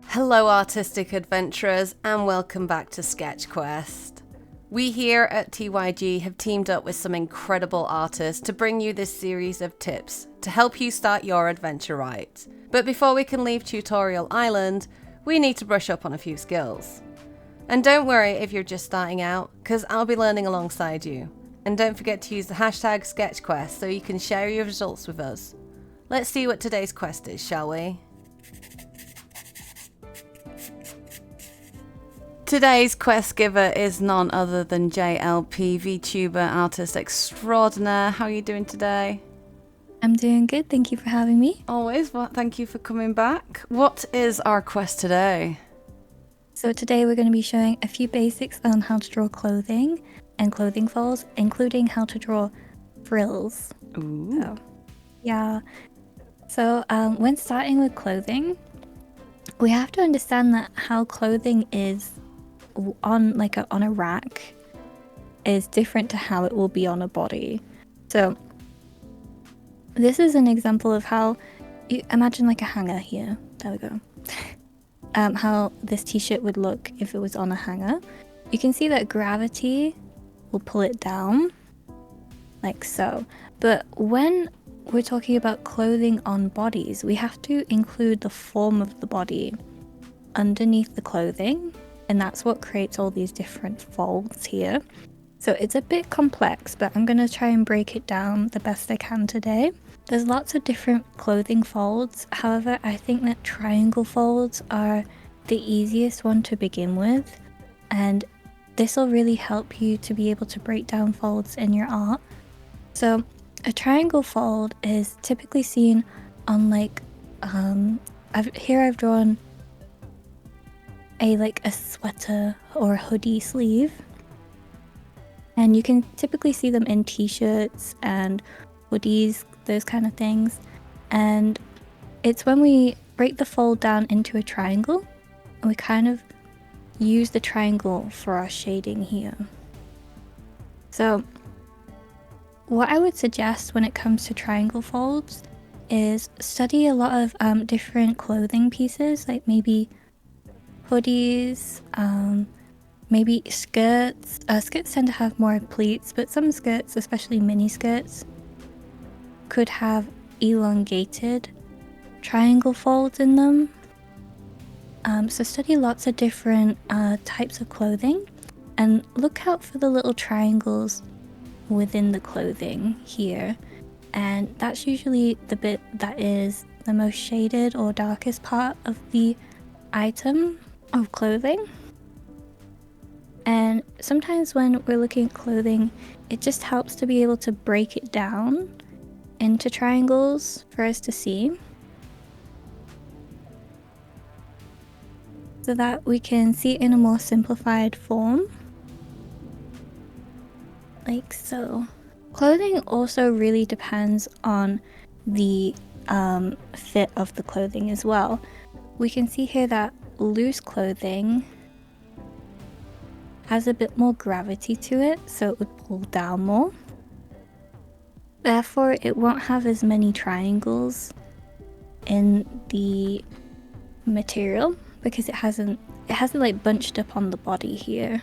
Hello artistic adventurers and welcome back to Sketch Quest. We here at TYG have teamed up with some incredible artists to bring you this series of tips to help you start your adventure right. But before we can leave Tutorial Island, we need to brush up on a few skills. And don't worry if you're just starting out, because I'll be learning alongside you. And don't forget to use the hashtag SketchQuest so you can share your results with us. Let's see what today's quest is, shall we? Today's quest giver is none other than J.L.P, VTuber artist extraordinaire. How are you doing today? I'm doing good, thank you for having me. Always, well, thank you for coming back. What is our quest today? So today we're going to be showing a few basics on how to draw clothing and clothing folds, including how to draw frills. Ooh. So when starting with clothing, we have to understand that how clothing is on a rack is different to how it will be on a body. So this is an example of how you imagine like a hanger here. There we go. How this t-shirt would look if it was on a hanger. You can see that gravity will pull it down like so. But when we're talking about clothing on bodies, we have to include the form of the body underneath the clothing, and that's what creates all these different folds here. So it's a bit complex, but I'm going to try and break it down the best I can today. There's lots of different clothing folds. However, I think that triangle folds are the easiest one to begin with, and this will really help you to be able to break down folds in your art. So a triangle fold is typically seen on I've drawn a sweater or a hoodie sleeve, and you can typically see them in t-shirts and hoodies, those kind of things. And it's when we break the fold down into a triangle and we kind of use the triangle for our shading here. So what I would suggest when it comes to triangle folds is study a lot of different clothing pieces, like maybe hoodies, maybe skirts. Skirts tend to have more pleats, but some skirts, especially mini skirts, could have elongated triangle folds in them. So study lots of different types of clothing and look out for the little triangles within the clothing here. And that's usually the bit that is the most shaded or darkest part of the item of clothing. And sometimes when we're looking at clothing, it just helps to be able to break it down into triangles for us to see, so that we can see it in a more simplified form, like so. Clothing also really depends on the fit of the clothing as well. We can see here that loose clothing has a bit more gravity to it, so it would pull down more. Therefore, it won't have as many triangles in the material because it hasn't like bunched up on the body here.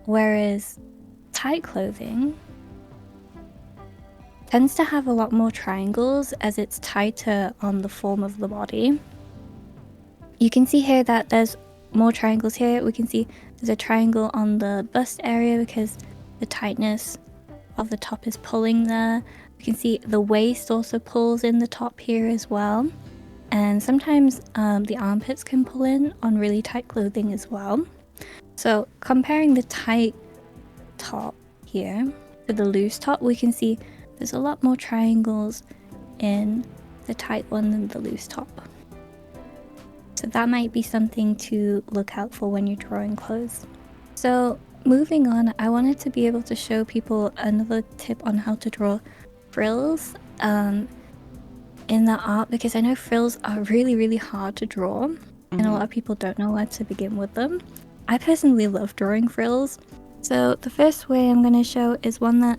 Whereas tight clothing tends to have a lot more triangles as it's tighter on the form of the body. You can see here that there's more triangles here. We can see there's a triangle on the bust area because the tightness of the top is pulling there. We can see the waist also pulls in the top here as well. And sometimes the armpits can pull in on really tight clothing as well. So comparing the tight top here to the loose top, we can see there's a lot more triangles in the tight one than the loose top. So that might be something to look out for when you're drawing clothes. So moving on, I wanted to be able to show people another tip on how to draw frills in the art, because I know frills are really hard to draw. and a lot of people don't know where to begin with them. I personally love drawing frills. So the first way I'm going to show is one that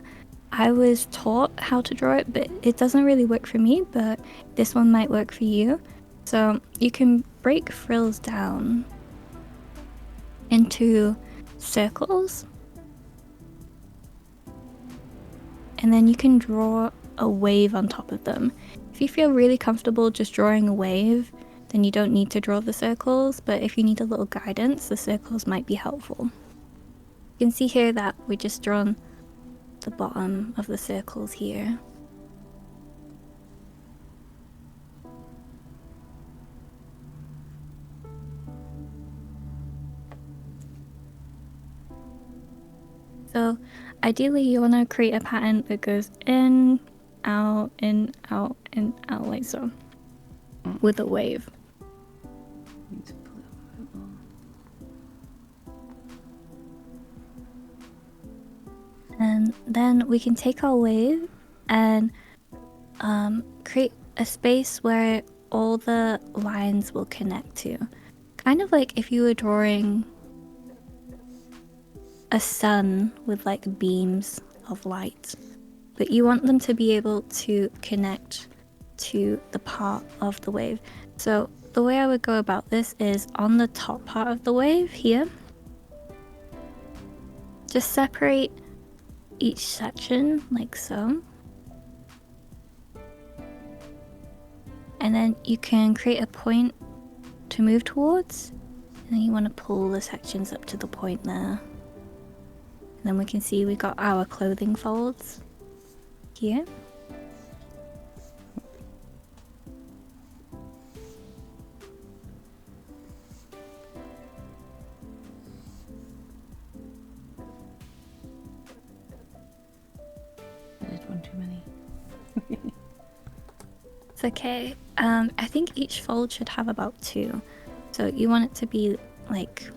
I was taught how to draw it, but it doesn't really work for me, but this one might work for you. So you can break frills down into circles, and then you can draw a wave on top of them. If you feel really comfortable just drawing a wave, then you don't need to draw the circles, but if you need a little guidance, the circles might be helpful. You can see here that we just drawn the bottom of the circles here. So ideally you want to create a pattern that goes in, out, like so, with a wave. And then we can take our wave and create a space where all the lines will connect to. Kind of like if you were drawing a sun with like beams of light, but you want them to be able to connect to the part of the wave. So the way I would go about this is on the top part of the wave here, just separate each section like so, and then you can create a point to move towards, and then you want to pull the sections up to the point there, and then we can see we got our clothing folds here. It's okay. I think each fold should have about 2. So you want it to be like,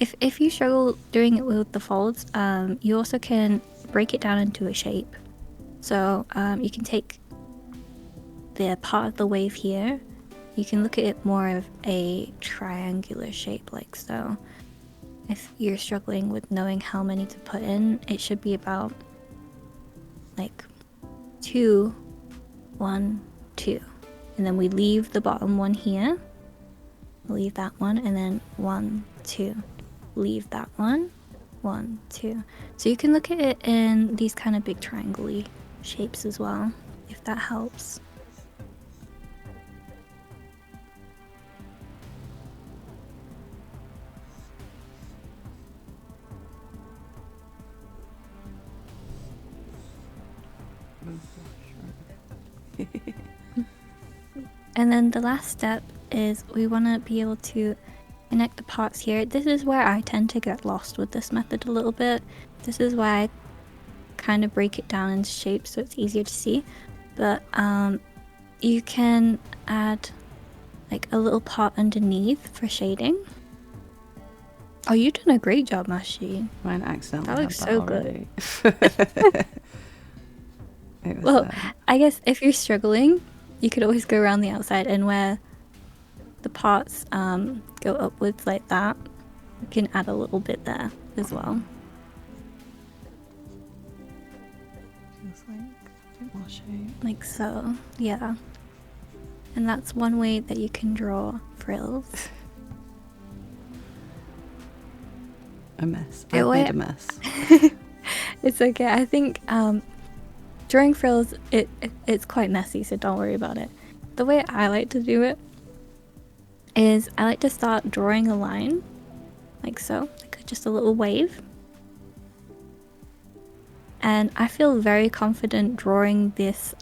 if you struggle doing it with the folds, you also can break it down into a shape. So you can take the part of the wave here, you can look at it more of a triangular shape like so. If you're struggling with knowing how many to put in, it should be about like 2, 1, 2, and then we leave the bottom one here, leave that one, and then 1, 2, leave that one, 1, 2. So you can look at it in these kind of big triangle-y shapes as well, if that helps. And then the last step is we want to be able to connect the parts here. This is where I tend to get lost with this method a little bit. This is why I kind of break it down into shapes so it's easier to see. But you can add like a little part underneath for shading. Oh, you've done a great job, Mashi. Mine accidentally. That looks so already. good. Well, I guess if you're struggling, you could always go around the outside, and where the parts go upwards like that, you can add a little bit there as well. Like so, yeah. And that's one way that you can draw frills. A mess. I made a mess. It's okay. I think drawing frills, it's quite messy, so don't worry about it. The way I like to do it is I like to start drawing a line, like so, like just a little wave. And I feel very confident drawing this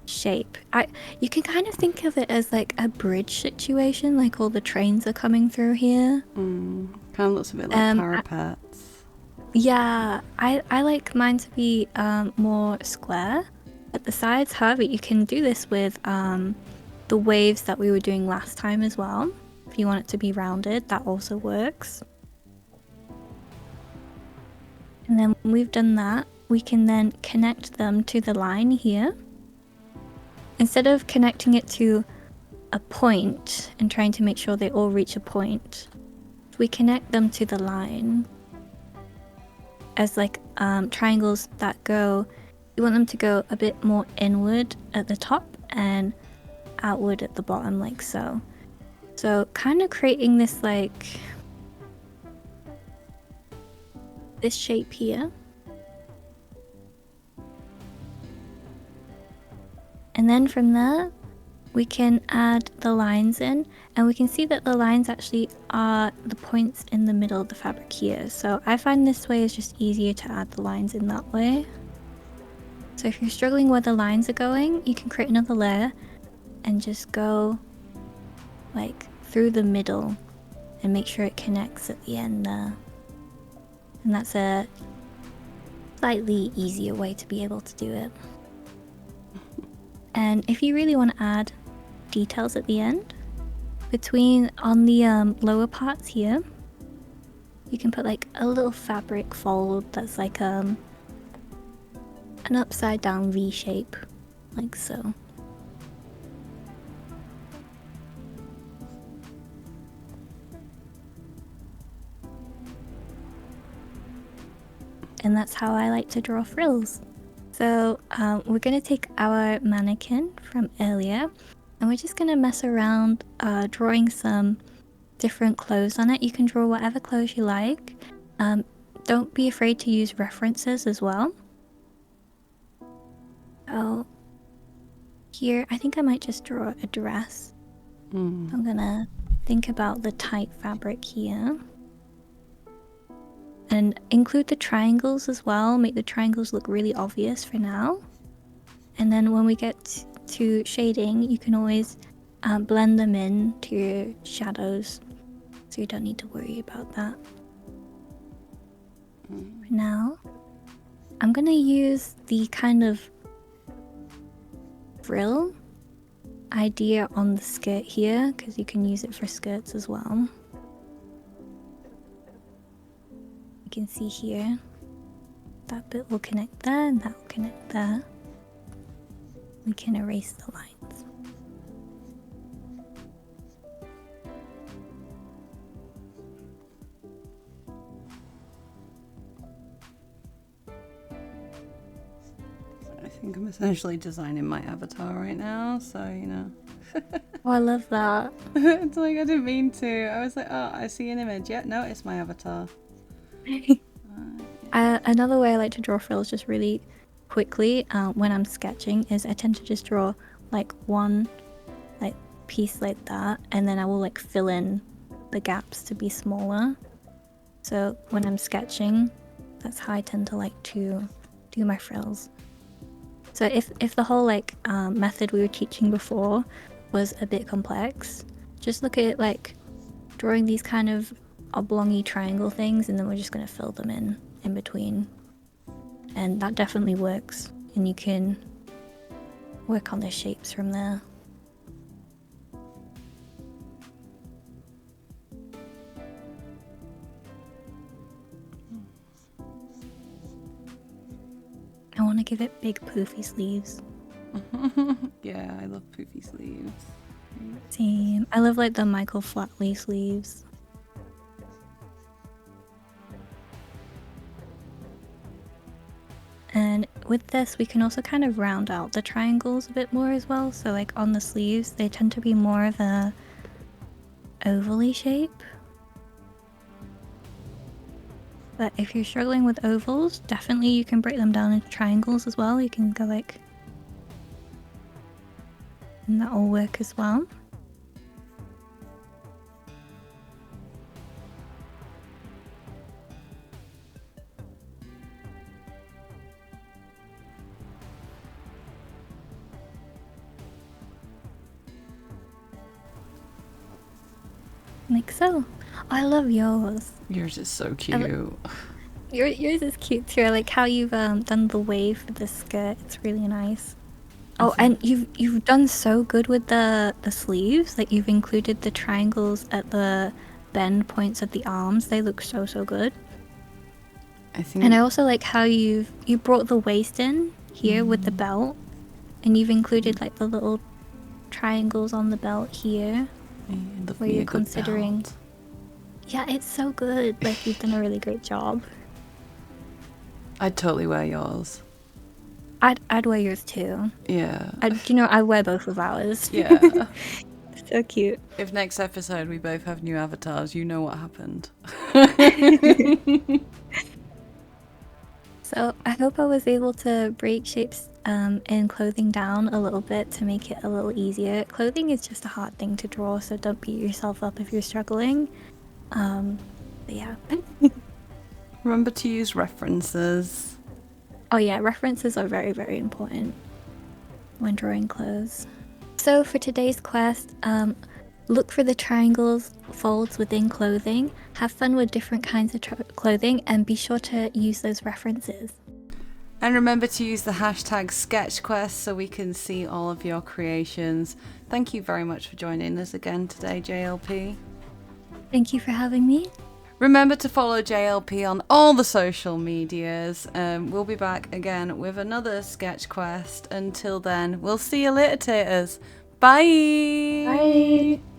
shape. You can kind of think of it as like a bridge situation, like all the trains are coming through here. Kind of looks a bit like parapets. Yeah, I like mine to be more square at the sides. However, you can do this with the waves that we were doing last time as well. If you want it to be rounded, that also works. And then when we've done that, we can then connect them to the line here. Instead of connecting it to a point and trying to make sure they all reach a point, we connect them to the line as like triangles that go, you want them to go a bit more inward at the top and outward at the bottom, like so. So kind of creating this like this shape here. And then from there, we can add the lines in, and we can see that the lines actually are the points in the middle of the fabric here. So I find this way is just easier to add the lines in that way. So if you're struggling where the lines are going, you can create another layer and just go like through the middle and make sure it connects at the end there. And that's a slightly easier way to be able to do it. And if you really want to add details at the end, between on the lower parts here, you can put like a little fabric fold that's like an upside down V shape, like so. And that's how I like to draw frills. So we're going to take our mannequin from earlier and we're just going to mess around drawing some different clothes on it. You can draw whatever clothes you like. Don't be afraid to use references as well. So here, I think I might just draw a dress. I'm going to think about the tight fabric here. And include the triangles as well, make the triangles look really obvious for now. And then when we get to shading, you can always blend them in to your shadows, so you don't need to worry about that. For now, I'm gonna use the kind of frill idea on the skirt here, because you can use it for skirts as well. Can see here, that bit will connect there and that will connect there. We can erase the lines. I think I'm essentially designing my avatar right now, so you know. Oh, I love that. It's like I didn't mean to. I was like, oh, I see an image. Yeah, no, it's my avatar. Another way I like to draw frills just really quickly when I'm sketching is I tend to just draw like one like piece like that, and then I will like fill in the gaps to be smaller. So when I'm sketching, that's how I tend to like to do my frills. So if the whole like method we were teaching before was a bit complex, just look at it like drawing these kind of oblongy triangle things, and then we're just going to fill them in between, and that definitely works, and you can work on the shapes from there. I want to give it big poofy sleeves. Yeah, I love poofy sleeves. Same. I love like the Michael Flatley sleeves. And with this, we can also kind of round out the triangles a bit more as well. So like on the sleeves, they tend to be more of a ovally shape. But if you're struggling with ovals, definitely you can break them down into triangles as well. You can go like, and that'll work as well. Like so. Oh, I love yours. Yours is so cute. Yours is cute too. I like how you've done the wave for the skirt. It's really nice. Oh, and you've done so good with the sleeves. Like you've included the triangles at the bend points of the arms. They look so good. I think. And I also like how you brought the waist in here with the belt, and you've included like the little triangles on the belt here, where you're considering. Belt. Yeah, it's so good. Like, you've done a really great job. I'd totally wear yours. I'd wear yours too. Yeah. I'd wear both of ours. Yeah. So cute. If next episode we both have new avatars, you know what happened. So I hope I was able to break shapes in clothing down a little bit to make it a little easier. Clothing is just a hard thing to draw, so don't beat yourself up if you're struggling. But yeah. Remember to use references. Oh yeah, references are very, very important when drawing clothes. So for today's quest, look for the triangles, folds within clothing, have fun with different kinds of clothing, and be sure to use those references. And remember to use the hashtag SketchQuest so we can see all of your creations. Thank you very much for joining us again today, JLP. Thank you for having me. Remember to follow JLP on all the social medias. We'll be back again with another Sketch Quest. Until then, we'll see you later, taters. Bye! Bye!